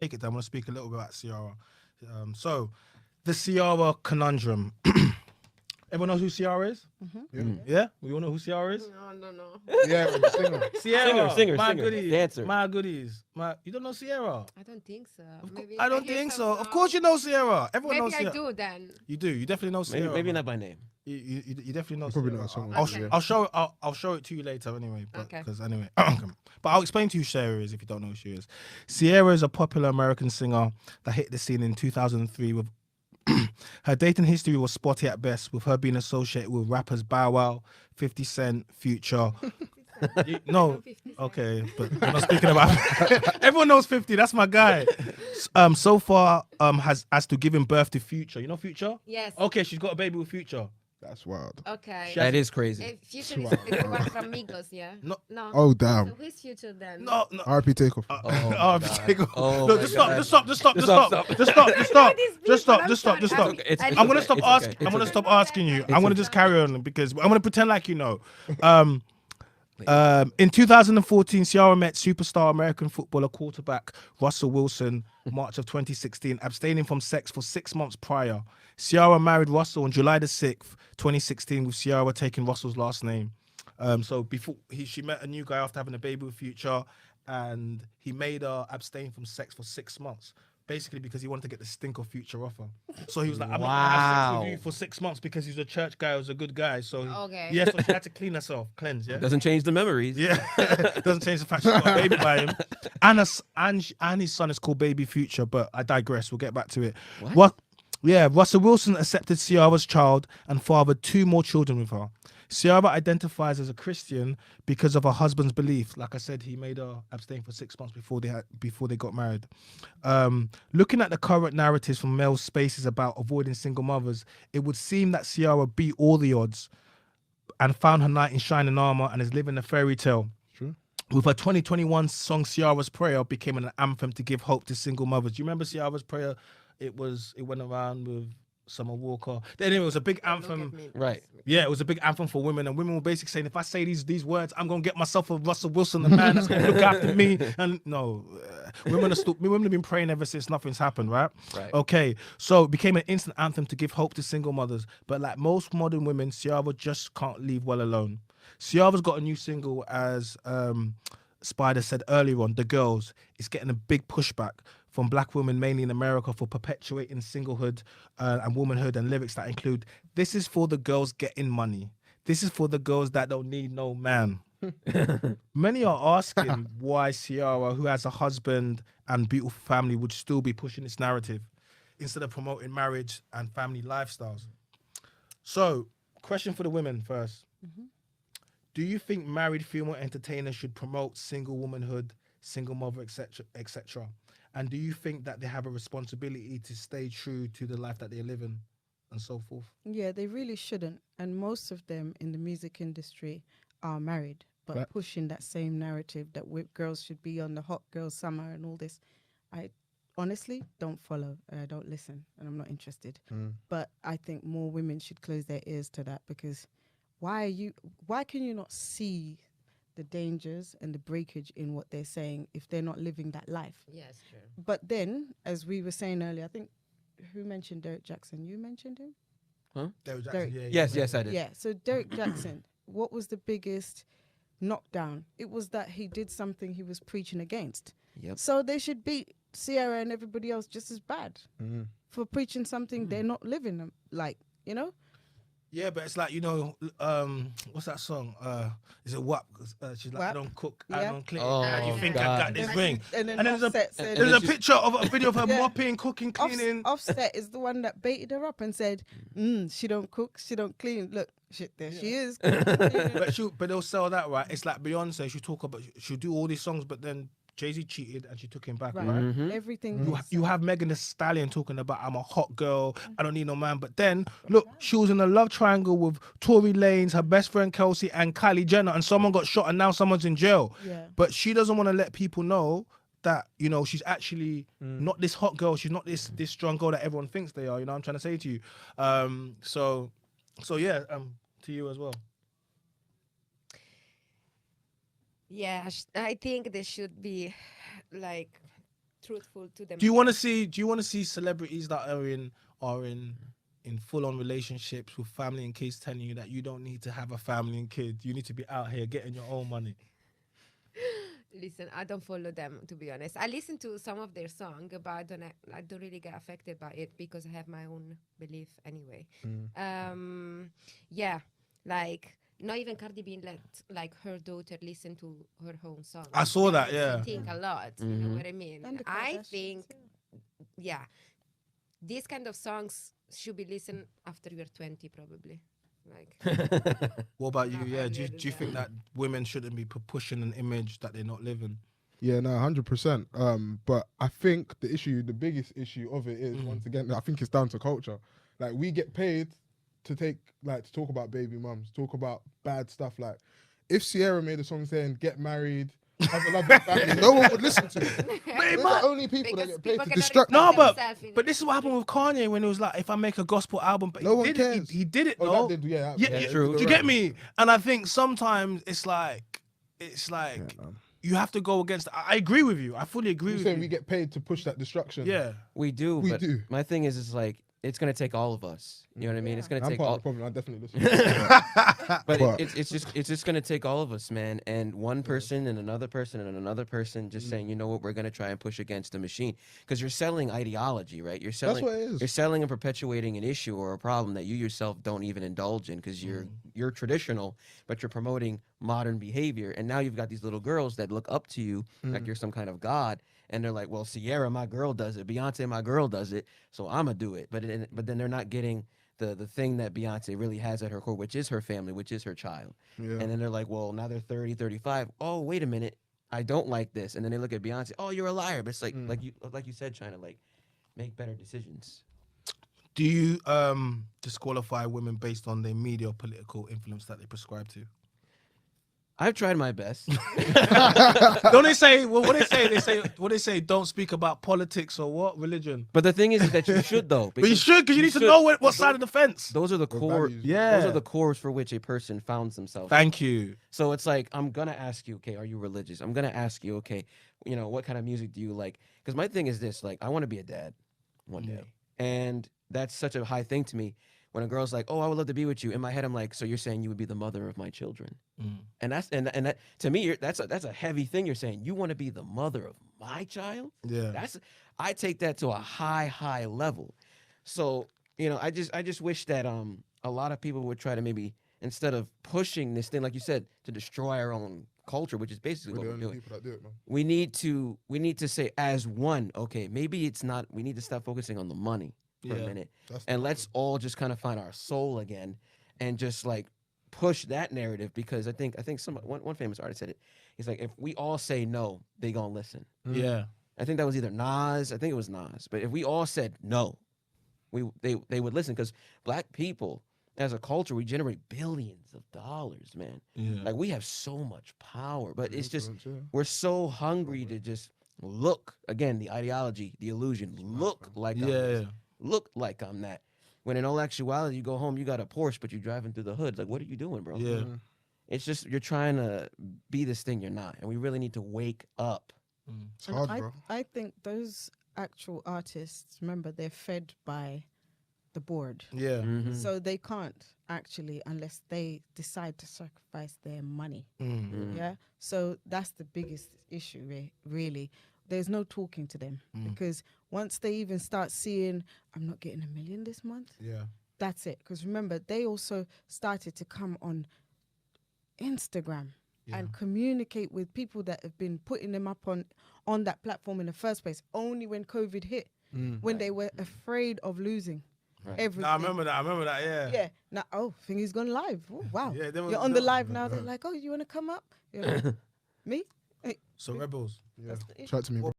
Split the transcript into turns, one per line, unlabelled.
take it down. I want to speak a little bit about Ciara. So, the Ciara Conundrum. Everyone knows who Ciara is? Yeah? We all know who Ciara is?
No.
Yeah, the singer.
Ciara.
Singer,
my
singer,
goodies.
dancer.
My goodies. You don't know Ciara?
I don't think so. Maybe
I don't
hear
think
some
so. Of
song.
course you know Ciara. Everyone
Maybe
knows
I
Ciara.
do then.
You do. You definitely know Ciara.
Maybe not by name.
You definitely know.
Probably
Ciara.
not a song.
Okay.
I'll show it to you later anyway.
Okay.
Because anyway, but I'll explain to you who Ciara is if you don't know who she is. Ciara is a popular American singer that hit the scene in 2003 with. Her dating history was spotty at best, with her being associated with rappers Bow Wow, 50 Cent, Future. No,
50 Cent.
okay, but we're not speaking about. Everyone knows 50. That's my guy. So far, has to giving birth to Future. You know Future?
Yes.
Okay, she's got a baby with Future.
That's wild.
Okay.
She
That is crazy.
Future is the one from Migos, yeah?
No.
No.
Oh,
So
damn.
who's Future then?
No.
RP Takeoff.
my
Oh,
God.
take off.
Oh
No,
my
just
God.
stop.
Just stop.
I'm gonna stop asking. I'm gonna stop asking you. I'm gonna just carry on because I'm gonna pretend like you know. In 2014, Ciara met superstar American footballer quarterback Russel Wilson, March of 2016, abstaining from sex for 6 months prior. Ciara married Russell on July the 6th, 2016, with Ciara taking Russell's last name. So before she met a new guy after having a baby with Future, and he made her abstain from sex for 6 months. Basically because he wanted to get the stink of Future off her. So he was like, I'm not gonna have sex with you for 6 months because he's a church guy, he was a good guy. So
Okay.
yeah, so she had to clean herself, cleanse, yeah.
Doesn't change the memories.
Yeah, doesn't change the fact she's got a baby by him. And his son is called Baby Future, but I digress. We'll get back to it. What? Yeah, Russell Wilson accepted Ciara's child and fathered 2 more children with her. Ciara identifies as a Christian because of her husband's belief. Like I said, he made her abstain for 6 months before they got married. Looking at the current narratives from male spaces about avoiding single mothers, it would seem that Ciara beat all the odds and found her knight in shining armor and is living a fairy tale.
True.
With her 2021 song Ciara's Prayer became an anthem to give hope to single mothers. Do you remember Ciara's Prayer? It went around with Summer Walker. Anyway, it was a big anthem.
Right.
Yeah, it was a big anthem for women, and women were basically saying, if I say these words, I'm gonna get myself a Russell Wilson, the man that's gonna look after me. And no, women have been praying ever since nothing's happened, right?
Right.
Okay, so it became an instant anthem to give hope to single mothers. But like most modern women, Ciara just can't leave well alone. Ciara's got a new single, as Spider said earlier on, The Girls. It's getting a big pushback from black women, mainly in America, for perpetuating singlehood and womanhood, and lyrics that include, this is for the girls getting money. This is for the girls that don't need no man. Many are asking why Ciara, who has a husband and beautiful family, would still be pushing this narrative instead of promoting marriage and family lifestyles. So, question for the women first. Do you think married female entertainers should promote single womanhood, single mother, etc., etc.? And do you think that they have a responsibility to stay true to the life that they're living and so forth?
Yeah, they really shouldn't. And most of them in the music industry are married, but
Right.
pushing that same narrative that girls should be on the hot girl summer and all this. I honestly don't follow and I don't listen and I'm not interested. But I think more women should close their ears to that, because why can you not see the dangers and the breakage in what they're saying if they're not living that life?
Yes, true.
But then, as we were saying earlier, I think, who mentioned Derek Jackson? You mentioned him?
Derek
Jackson,
Yes, I did.
Yeah, so Derek Jackson, what was the biggest knockdown? It was that he did something he was preaching against.
Yep.
So they should beat Ciara and everybody else just as bad for preaching something they're not living like, you know?
Yeah, but it's like, you know, what's that song? Is it WAP? She's like, I
WAP?
don't cook, I
Yeah.
don't clean.
Oh,
How do you think I
God.
got this ring?
And then
there's
Offset said,
there's a
she's-
picture of a video of her
Yeah.
mopping, cooking, cleaning.
Offset is the one that baited her up and said, she don't cook, she don't clean. Look, shit, there she is.
But they'll sell that, right? It's like Beyonce. She'll do all these songs, but then Jay-Z cheated and she took him back, right?
Everything.
You have Megan Thee Stallion talking about, I'm a hot girl, I don't need no man. But then, look, she was in a love triangle with Tory Lanez, her best friend Kelsey, and Kylie Jenner, and someone got shot and now someone's in jail.
Yeah.
But she doesn't want to let people know that, you know, she's actually not this hot girl. She's not this strong girl that everyone thinks they are. You know what I'm trying to say to you? So yeah, to you as well.
Yeah, I think they should be like truthful to them.
Do you want to see celebrities that are in full on relationships with family and kids telling you that you don't need to have a family and kids? You need to be out here getting your own money.
Listen, I don't follow them, to be honest. I listen to some of their song, but I don't really get affected by it because I have my own belief anyway. Yeah, like not even Cardi B let like her daughter listen to her own song.
I saw that, yeah.
I think a lot. You know what I mean?
And the
I
Kardashians,
think, yeah, these kind of songs should be listened after you're 20, probably. Like,
What about you?
Not
Yeah, do
earlier
you
than
think that women shouldn't be pushing an image that they're not living?
Yeah, no, 100%. But I think the biggest issue of it is, once again, I think it's down to culture. Like, we get paid to talk about baby mums, talk about bad stuff. Like, if Ciara made a song saying "get married, have a lovely family," no one would listen to it. They're the only people that get paid to distract.
No,
people.
but this is what happened with Kanye when it was like, if I make a gospel album, but
No one
he did it.
cares.
He did it
Oh,
though.
that did, yeah,
true.
Do you get me? And I think sometimes it's like
man.
you have to go against. I agree with you. I fully agree
You
with
saying
you.
we get paid to push that destruction?
Yeah.
We do,
We
but
do.
my thing is, it's like it's gonna take all of us. You know what I mean? It's gonna
I'm
take
part
all.
of the problem. I definitely listen.
But it's just gonna take all of us, man, and one person and another person and another person just saying, you know what, we're gonna try and push against the machine because you're selling ideology, right? You're selling.
That's what it is.
You're selling and perpetuating an issue or a problem that you yourself don't even indulge in because you're traditional, but you're promoting modern behavior, and now you've got these little girls that look up to you like you're some kind of god. And they're like, well, Ciara, my girl, does it. Beyonce, my girl, does it. So I'ma do it. But then they're not getting the thing that Beyonce really has at her core, which is her family, which is her child.
Yeah.
And then they're like, well, now they're 30, 35. Oh, wait a minute. I don't like this. And then they look at Beyonce. Oh, you're a liar. But it's like you said, trying to like make better decisions.
Do you disqualify women based on their media or political influence that they prescribe to?
I've tried my best.
Don't they say? Well, what they say? Don't speak about politics or what religion.
But the thing is that you should though.
But you should, because you need to know what side of the fence.
Those are the core.
values.
Yeah.
Those are the cores for which a person founds themselves.
Thank you.
So it's like, I'm going to ask you, okay, are you religious? I'm going to ask you, okay, you know, what kind of music do you like? Because my thing is this, like, I want to be a dad one day. And that's such a high thing to me. When a girl's like, oh, I would love to be with you. In my head, I'm like, so you're saying you would be the mother of my children. And that to me, that's a heavy thing you're saying. You want to be the mother of my child?
Yeah.
I take that to a high level. So, you know, I just wish that a lot of people would try to maybe, instead of pushing this thing, like you said, to destroy our own culture, which is basically
We're
what
the
we're
only
doing.
people that do it, man.
We need to say as one, okay, maybe it's not, we need to stop focusing on the money for a minute. And let's all just kind of find our soul again and just like push that narrative, because I think one famous artist said it. He's like, if we all say no, they gonna listen.
Yeah.
I think that was either Nas. I think it was Nas. But if we all said no, they would listen, because black people as a culture, we generate billions of dollars, man.
Yeah.
Like, we have so much power, but it's just,
Influence, yeah.
we're so hungry to just look, again, the ideology, the illusion, look like I'm this, look like I'm that. When in all actuality, you go home, you got a Porsche, but you're driving through the hood. Like, what are you doing, bro?
Yeah.
It's just, you're trying to be this thing you're not. And we really need to wake up.
It's
And
hard, bro.
I think those actual artists, remember, they're fed by the board.
Yeah.
So they can't actually, unless they decide to sacrifice their money. Yeah. So that's the biggest issue, really. There's no talking to them, because once they even start seeing, I'm not getting $1 million this month.
Yeah.
That's it. Because remember, they also started to come on Instagram and communicate with people that have been putting them up on that platform in the first place, only when COVID hit, when they were afraid of losing everything.
No, I remember that. Yeah.
Yeah. Now, thingy's gone live. Oh, wow.
Yeah, they were-
You're on the live now. They're like, oh, you want to come up? You're like, me? Hey,
So Rebels.
Yeah.
that's the issue.
Shout out to me, bro.